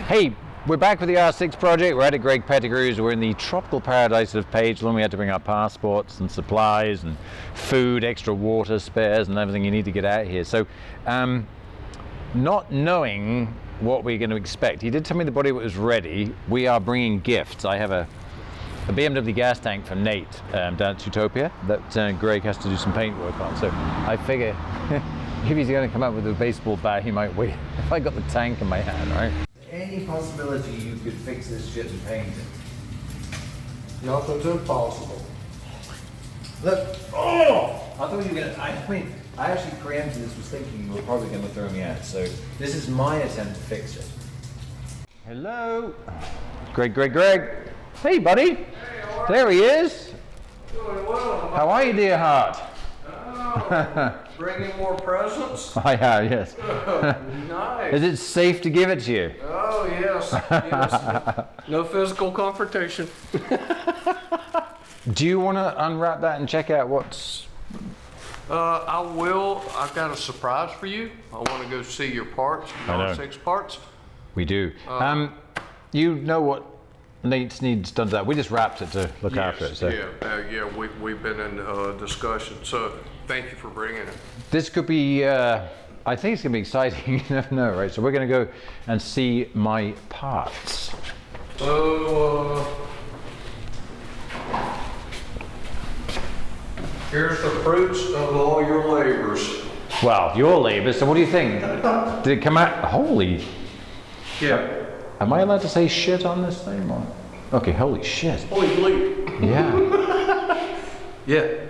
Hey, we're back with the R6 project. We're at Greg Pettigrew's. We're in the tropical paradise of Pageland. We had to bring our passports and supplies and food, extra water, spares, and everything you need to get out here. So, not knowing what we're going to expect, he did tell me the bodywork was ready. We are bringing gifts. I have a BMW gas tank from Nate down at Utopia that Greg has to do some paint work on. So I figure if he's going to come up with a baseball bat, he might wait if I got the tank in my hand, right? Any possibility you could fix this shit and paint it? Nothing's impossible. Look, oh! I thought you were gonna, I actually preempted this, was thinking you were probably gonna throw me out, so this is my attempt to fix it. Hello? Greg. Hey, buddy. Hey, there he is. Doing well. How are you, dear heart? Oh, bringing more presents? I have, yes. Nice. Is it safe to give it to you? Oh, yes. Yes. No physical confrontation. Do you want to unwrap that and check out what's... I will. I've got a surprise for you. I want to go see your parts, your R6 parts. We do. You know what Nate needs done to that. We just wrapped it to look after it. So. Yeah, we've been in discussion. So thank you for bringing it. This could be, I think it's going to be exciting. You never know, right? So we're going to go and see my parts. So, here's the fruits of all your labors. Well, your labor. So what do you think? Did it come out? Holy. Yeah. Am I allowed to say shit on this thing? Or? Okay, holy shit. Holy bleep. Yeah. Yeah.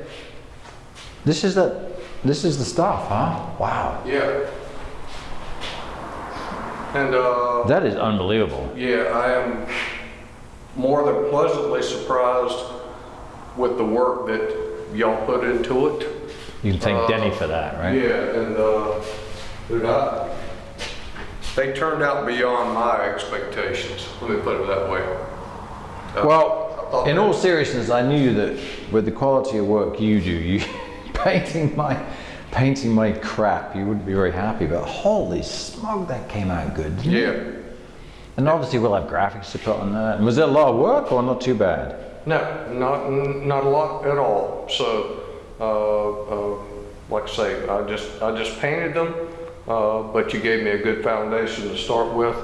This is the stuff, huh? Wow. Yeah. And that is unbelievable. yeah, I am more than pleasantly surprised with the work that y'all put into it. You can thank Denny for that, right? Yeah, and they turned out beyond my expectations. Let me put it that way. Well, in all seriousness, I knew that with the quality of work you do, you painting my crap, you wouldn't be very happy. But holy smoke, that came out good. Didn't it? And obviously, we'll have graphics to put on that. And was it a lot of work or not too bad? No, not a lot at all. So, like I say, I just painted them, but you gave me a good foundation to start with.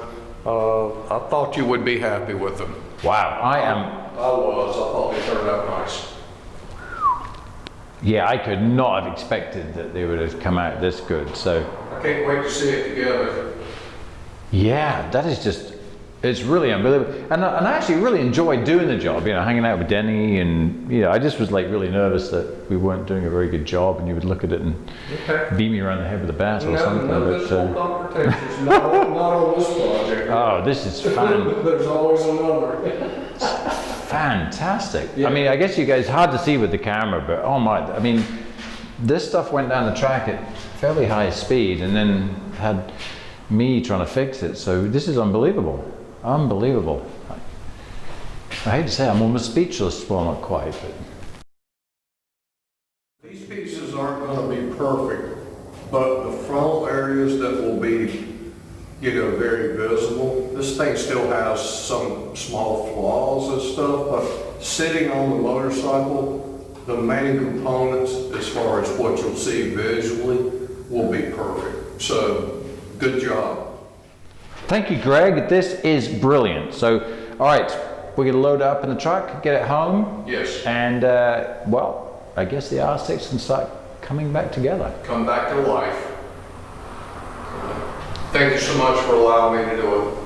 I thought you would be happy with them. Wow, I thought they turned out nice. Yeah, I could not have expected that they would have come out this good. So I can't wait to see it together. yeah, that is just, it's really unbelievable. And I actually really enjoyed doing the job, hanging out with Denny, and I just was like really nervous that we weren't doing a very good job and you would look at it and beat me around the head with a bat or something. No physical confrontations, not on this project. Oh, this is fun. There's always another. Fantastic. Yeah. I mean, I guess you guys, hard to see with the camera, but oh my, I mean, this stuff went down the track at fairly high speed and then had me trying to fix it. So this is unbelievable. Unbelievable. I hate to say I'm almost speechless. Well, not quite, but. These pieces aren't going to be perfect, but the frontal areas that will be, very visible. This thing still has some small flaws and stuff, but sitting on the motorcycle, the main components, as far as what you'll see visually, will be perfect. So, good job. Thank you, Greg. This is brilliant. So, all right, we're going to load it up in the truck, get it home. Yes. And, well, I guess the R6 can start coming back together. Come back to life. Thank you so much for allowing me to do it.